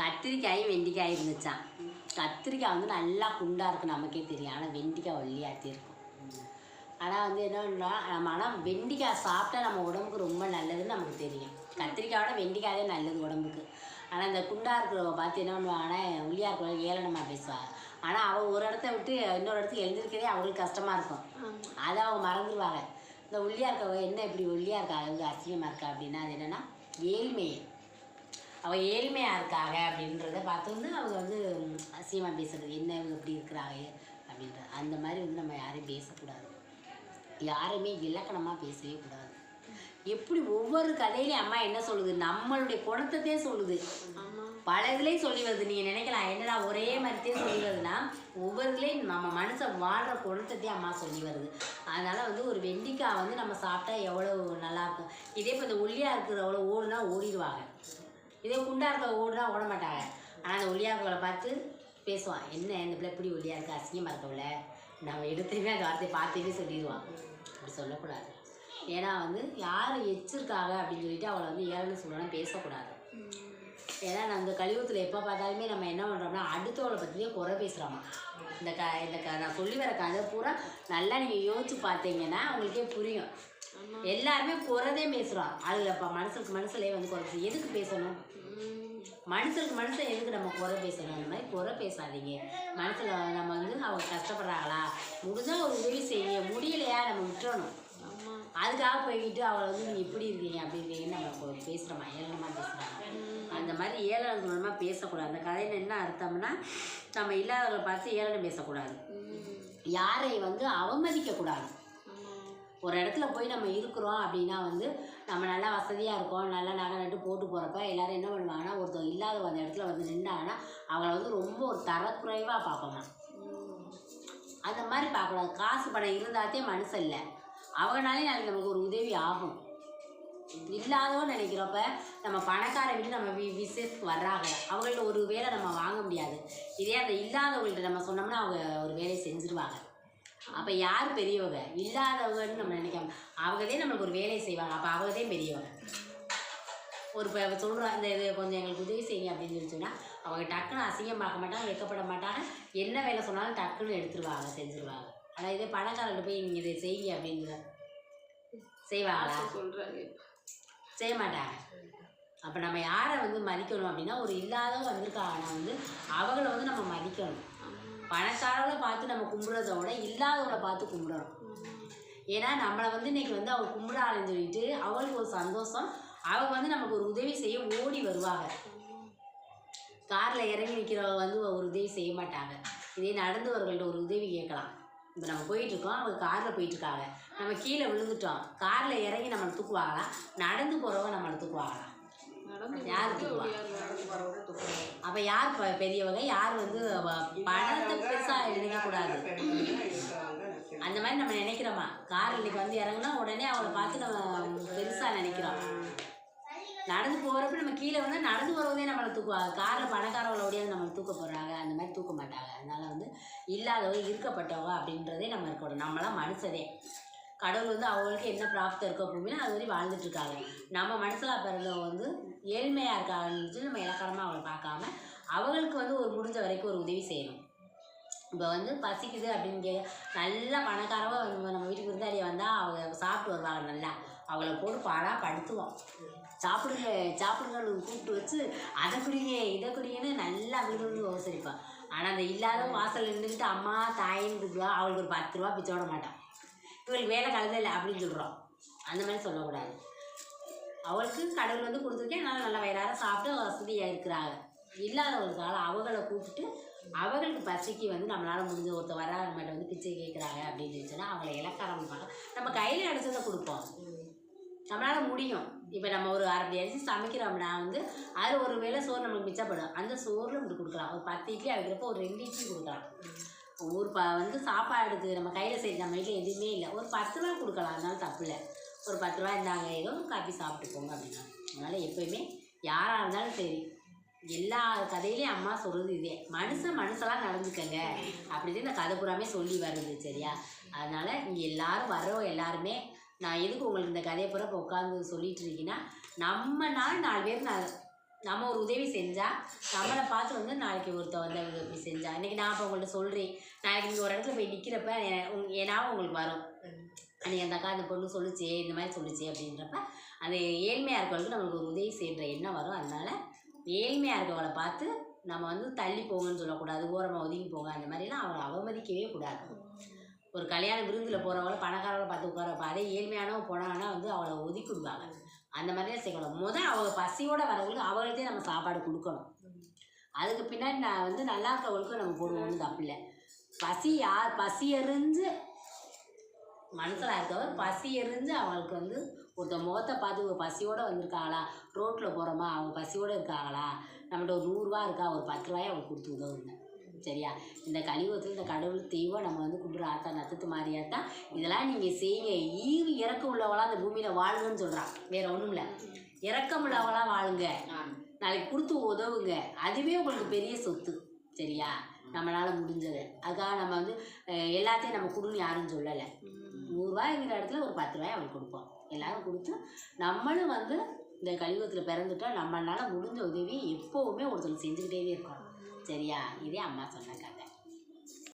கத்திரிக்காயும் வெண்டிக்காய் இருந்துச்சான். கத்திரிக்காய் வந்து நல்லா குண்டாக இருக்கும், நமக்கே தெரியும். ஆனால் வெண்டிக்காய் ஒல்லியாட்டி இருக்கும். ஆனால் வந்து என்னன்னா, நம்ம ஆனால் வெண்டிக்காய் சாப்பிட்டா நம்ம உடம்புக்கு ரொம்ப நல்லதுன்னு நமக்கு தெரியும். கத்திரிக்காயோட வெண்டிக்காயே நல்லது உடம்புக்கு. ஆனால் இந்த குண்டாக இருக்கிறவங்க பார்த்து என்ன பண்ணுவாங்கன்னா, ஒல்லியாக இருக்கிறவங்க ஏளனமாக பேசுவாங்க. ஆனால் அவள் ஒரு இடத்த விட்டு இன்னொரு இடத்துக்கு எழுந்திருக்கிறதே அவங்களுக்கு கஷ்டமாக இருக்கும். அதை அவங்க மறந்துடுவாங்க. இந்த ஒல்லியாக இருக்கவங்க என்ன இப்படி ஒல்லியாக இருக்கா, அவங்க அசிங்கமாக இருக்கா அப்படின்னா, அது என்னென்னா ஏழ்மையை, அவள் ஏழ்மையாக இருக்காங்க அப்படின்றத பார்த்து வந்து அவங்க வந்து அசிங்கமாக பேசுறது, என்ன இவங்க இப்படி இருக்கிறாங்க அப்படின்றது. அந்த மாதிரி வந்து நம்ம யாரையும் பேசக்கூடாது, யாரையுமே இலக்கணமாக பேசவே கூடாது. எப்படி ஒவ்வொரு கதையிலையும் அம்மா என்ன சொல்லுது, நம்மளுடைய குணத்தையே சொல்லுது. பல இதுலேயும் சொல்லி வருது. நீங்கள் நினைக்கலாம் என்னடா ஒரே மாதிரியே சொல்லி வருதுன்னா, ஒவ்வொரு இதுலேயும் நம்ம மனுஷன் வாழ்கிற குணத்தையே அம்மா சொல்லி வருது. அதனால் வந்து ஒரு வெண்டிக்காய் வந்து நம்ம சாப்பிட்டா எவ்வளோ நல்லாயிருக்கும். இதே இப்போ இந்த ஒல்லியாக இருக்கிறவளோ ஓடுனா ஓடிடுவாங்க, இதே குண்டாக இருக்கிற ஓடுனா ஓட மாட்டாங்க. ஆனால் அந்த ஒல்லியாக இருக்கிறவளை பார்த்து பேசுவான், என்ன இந்த பிள்ளை எப்படி ஒல்லியாக இருக்கா, அசிங்கமாக இருக்கவள, நம்ம எடுத்துமே அந்த வார்த்தையை பார்த்துமே சொல்லிடுவான். அப்படி சொல்லக்கூடாது. ஏன்னா வந்து யார் எச்சிருக்காங்க அப்படின்னு சொல்லிட்டு அவளை வந்து ஏழன்னு சொல்லணும் பேசக்கூடாது. ஏன்னா நம்ம கலியுகத்தில் எப்போ பார்த்தாலுமே நம்ம என்ன பண்ணுறோம்னா, அடுத்தவளை பற்றியே குறை பேசுகிறோமா. நான் சொல்லி வர கதை பூரா நல்லா நீங்கள் யோசிச்சு பார்த்தீங்கன்னா உங்களுக்கே புரியும். எல்லாருமே குறைதே பேசுகிறோம். அதில் இப்போ மனுஷனுக்கு வந்து குறை எதுக்கு பேசணும், மனுஷன் எதுக்கு நம்ம குறை பேசணும். அந்த மாதிரி குறை பேசாதீங்க. மனசில் நம்ம வந்து அவங்க கஷ்டப்படுறாங்களா, முடிஞ்சால் ஒரு உதவி செய்ய முடியலையா நம்ம விட்டுறணும். அதுக்காக போய்கிட்டு அவளை வந்து நீங்கள் இப்படி இருக்கீங்க அப்படி இருக்கீங்கன்னு நம்ம பேசுகிறோமா, ஏளனமாக பேசுகிறாங்க. அந்த மாதிரி ஏளனம் மூலமாக பேசக்கூடாது. அந்த கதையில் என்ன அர்த்தம்னா, நம்ம இல்லாதவங்களை பார்த்து ஏளனம் பேசக்கூடாது, யாரை வந்து அவமதிக்கக்கூடாது. ஒரு இடத்துல போய் நம்ம இருக்கிறோம் அப்படின்னா வந்து நம்ம நல்லா வசதியாக இருக்கோம், நல்லா நகை நட்டு போட்டு போகிறப்ப எல்லோரும் என்ன பண்ணுவாங்கன்னா, ஒருத்தர் இல்லாதவங்க அந்த இடத்துல வந்து நின்றாங்கன்னா அவங்கள வந்து ரொம்ப ஒரு தரக்குறைவாக பார்ப்போமா. அந்த மாதிரி பார்க்கக்கூடாது. காசு பணம் இருந்தாதே மனுஷன் இல்லை, அவங்கனாலே நாளைக்கு நமக்கு ஒரு உதவி ஆகும். இல்லாதோன்னு நினைக்கிறப்ப நம்ம பணக்கார விட்டு நம்ம விசேஷத்துக்கு வர்றாங்க, அவங்கள்ட்ட ஒரு வேலை நம்ம வாங்க முடியாது. இதே அந்த இல்லாதவங்கள்ட்ட நம்ம சொன்னோம்னா அவங்க ஒரு வேலையை செஞ்சுருவாங்க. அப்போ யார் பெரியவங்க, இல்லாதவங்கன்னு நம்ம நினைக்காம அவங்கதே நம்மளுக்கு ஒரு வேலையை செய்வாங்க. அப்போ அவங்கதே பெரியவங்க. ஒரு இப்போ சொல்கிறோம் இந்த இது கொஞ்சம் எங்களுக்கு உதவி செய்யுங்க அப்படின்னு சொல்லி சொன்னால் அவங்க டக்குன்னு அசிங்கம் பார்க்க மாட்டாங்க, வெட்கப்பட மாட்டாங்க. என்ன வேலை சொன்னாலும் டக்குன்னு எடுத்துருவாங்க, செஞ்சுருவாங்க. ஆனால் இதே பணக்காரர்கிட்ட போய் நீங்கள் இதை செய்யுங்க அப்படின்னு செய்வாங்களா, செய்ய மாட்டாங்க. அப்போ நம்ம யாரை வந்து மதிக்கணும் அப்படின்னா, ஒரு இல்லாதவங்க வந்திருக்காங்கன்னா வந்து அவங்கள வந்து நம்ம மதிக்கணும். பணக்காரவளை பார்த்து நம்ம கும்பிட்றத விட இல்லாதவளை பார்த்து கும்பிடணும். ஏன்னா நம்மளை வந்து இன்றைக்கி வந்து அவங்க கும்பிடாதுன்னு சொல்லிட்டு அவளுக்கு ஒரு சந்தோஷம், அவங்க வந்து நமக்கு ஒரு உதவி செய்ய ஓடி வருவாங்க. காரில் இறங்கி நிற்கிறவங்க வந்து ஒரு உதவி செய்ய மாட்டாங்க. இதே நடந்தவர்கள்ட்ட ஒரு உதவி கேட்கலாம். இப்போ நம்ம போயிட்டுருக்கோம், அவங்க காரில் போயிட்டுருக்காங்க, நம்ம கீழே விழுந்துட்டோம், காரில் இறங்கி நம்மளை தூக்குவாங்களா, நடந்து போகிறவங்க நம்மளை தூக்குவாங்களா, யார் தூக்குவாங்க. அப்போ யார் பெரியவங்க, யார் வந்து பணத்தை பெருசாக நினைக்கக்கூடாது. அந்த மாதிரி நம்ம நினைக்கிறோமா, கார் இன்னைக்கு வந்து இறங்குனா உடனே அவளை பார்த்து நம்ம பெருசாக நினைக்கிறோம். நடந்து போகிறப்ப நம்ம கீழே வந்து நடந்து போகிறதே நம்மளை தூக்குவாங்க. காரில் பணக்காரவளை ஓடியாவது நம்மளை தூக்க போகிறாங்க, அந்த மாதிரி தூக்க மாட்டாங்க. அதனால் வந்து இல்லாதவங்க இருக்கப்பட்டவங்க அப்படின்றதே நம்ம இருக்கணும். நம்மளாம் மனுஷதே, கடவுள் வந்து அவங்களுக்கு என்ன பிராப்தம் இருக்கோ அப்படின்னா அது வரையும் வாழ்ந்துட்டுருக்காங்க. நம்ம மனசில் பிறந்தவங்க வந்து ஏழ்மையாக இருக்காங்கன்னு நம்ம இலக்கணமாக அவளை பார்க்காம அவங்களுக்கு வந்து ஒரு முடிஞ்ச வரைக்கும் ஒரு உதவி செய்யணும். இப்போ வந்து பசிக்குது அப்படின்னு நல்லா பணக்காரவங்க நம்ம வீட்டுக்கு விருந்தாளியை வந்தால் அவங்க சாப்பிட்டு வருவாங்க, நல்லா அவளை போட்டு பாடாக படுத்துவோம். சாப்பிடுங்கன்னு கூப்பிட்டு வச்சு அதை குடிங்க இதை குடிங்கன்னு நல்லா விரும்பி உபசரிப்பான். ஆனால் அந்த இல்லாதவங்க வாசல் நின்றுக்கிட்டு அம்மா தாயின்னு இருக்குவா, அவளுக்கு ஒரு 10 ரூபா பிச்சை விட மாட்டான். இவளுக்கு வேலை கலந்ததில்லை அப்படின்னு சொல்கிறோம். அந்த மாதிரி சொல்லக்கூடாது. அவளுக்கு கடவுள் வந்து கொடுத்துருக்கேன், அதனால் நல்லா வயிறார சாப்பிட்டு வசதியாக இருக்கிறாங்க. இல்லாதவங்களுக்காக அவங்கள கூப்பிட்டு அவங்களுக்கு பசிக்கு வந்து நம்மளால் முடிஞ்ச ஒருத்தர் வர நம்மகிட்ட வந்து பிச்சை கேட்குறாங்க அப்படின்னு இருந்துச்சுன்னா அவங்கள இலக்காரம்பாங்க. நம்ம கையில் அடிச்சதை கொடுப்போம், நம்மளால் முடியும். இப்போ நம்ம ஒரு அரை அரிசி சமைக்கிறோம்னா வந்து அதில் ஒரு வேளை சோறு நம்மளுக்கு மிச்சப்படும், அந்த சோறில் இப்படி கொடுக்கலாம். ஒரு 10 இட்லி அடிக்கிறப்போ ஒரு 2 இட்லி கொடுக்கலாம். ஒரு வந்து சாப்பாடுக்கு நம்ம கையில் செய்ய நம்ம வீட்டில் எதுவுமே இல்லை, ஒரு 10 ரூபா கொடுக்கலாம், அதனால தப்பு இல்லை. ஒரு 10 ரூபா இருந்தாங்க ஏதோ காப்பி சாப்பிட்டுக்கோங்க அப்படின்னா. அதனால் எப்போயுமே யாராக இருந்தாலும் சரி, எல்லா கதையிலையும் அம்மா சொல்கிறது இதே, மனுஷெல்லாம் நடந்துக்கங்க அப்படின்னு இந்த கதை பூராமே சொல்லி வருது. சரியா? அதனால் இங்கே எல்லோரும் வர்றவங்க எல்லாருமே, நான் எதுக்கு உங்களுக்கு இந்த கதையை பூரா இப்போ உட்காந்து சொல்லிகிட்டு இருக்கீங்கன்னா, நம்மனால 4 பேர் நம்ம ஒரு உதவி செஞ்சால் நம்மளை பார்த்து வந்து நாளைக்கு ஒருத்தர் வந்து அவங்க இப்படி செஞ்சா இன்றைக்கி நான் இப்போ உங்கள்கிட்ட சொல்கிறேன், நாளைக்கு நீங்கள் ஒரு இடத்துல போய் நிற்கிறப்ப ஏன்னாவும் உங்களுக்கு வரும், அன்றைக்கி அந்த அக்கா அந்த பொண்ணு சொல்லிச்சு இந்த மாதிரி சொல்லிச்சு அப்படின்றப்ப அது ஏழ்மையாக இருக்கவங்களுக்கு நம்மளுக்கு ஒரு உதவி செய்கிற எண்ணம் வரும். அதனால் ஏழ்மையாக இருக்கவங்களை பார்த்து நம்ம வந்து தள்ளி போங்கன்னு சொல்லக்கூடாது, ஓரமாக ஒதுங்கி போங்க, அந்த மாதிரிலாம் அவளை அவமதிக்கவே கூடாது. ஒரு கல்யாண விருந்தில் போகிறவங்கள பணக்காரவளை பார்த்து உட்காரப்ப அதே ஏழ்மையானவங்க போனாங்கன்னா வந்து அவளை ஒதுக்கிடுவாங்க. அந்த மாதிரிலாம் செய்யக்கூடாது. அவங்க பசியோடு வரவங்களுக்கு அவங்களுக்கே நம்ம சாப்பாடு கொடுக்கணும். அதுக்கு பின்னாடி நான் வந்து நல்லா இருக்கவங்களுக்கும் நம்ம போடுவோம்னு தப்பு இல்லை. பசி எறிஞ்சு மனசில் இருக்கவர் பசி எறிஞ்சு அவங்களுக்கு வந்து ஒருத்தர் முகத்தை பார்த்து ஒரு பசியோடு வந்திருக்காங்களா, ரோட்டில் போகிறோமா அவங்க பசியோடு இருக்காங்களா, நம்மகிட்ட ஒரு 100 ரூபா இருக்கா, ஒரு 10 ரூபாயை அவங்களுக்கு கொடுத்து உதவுங்க. சரியா? இந்த கலியுகத்தில் இந்த கடவுள் தெய்வம் நம்ம வந்து கும்பிட்ற ஆத்தா நத்தத்து மாதிரியாத்தான் இதெல்லாம் நீங்கள் செய்யுங்க. ஈவு இறக்கம் உள்ளவங்களாம் அந்த பூமியில் வாழுங்கன்னு சொல்கிறான். வேறு ஒன்றும் இல்லை, இறக்கம் உள்ளவங்களாம் வாழுங்க, நாளைக்கு கொடுத்து உதவுங்க. அதுவே உங்களுக்கு பெரிய சொத்து. சரியா? நம்மளால் முடிஞ்சது. அதுக்காக நம்ம வந்து எல்லாத்தையும் நம்ம கொடுன்னு யாரும் சொல்லலை. 100 ரூபாய்ங்கிற இடத்துல ஒரு 10 ரூபாய் அவங்களுக்கு கொடுப்போம். எல்லோரும் கொடுத்து நம்மளும் வந்து இந்த கலியுகத்தில் பிறந்துட்டோம். நம்மளால் முடிஞ்ச உதவி எப்போவுமே ஒருத்தர் செஞ்சுக்கிட்டே இருக்கணும். சரியா? இதே அம்மா சொன்ன கதை.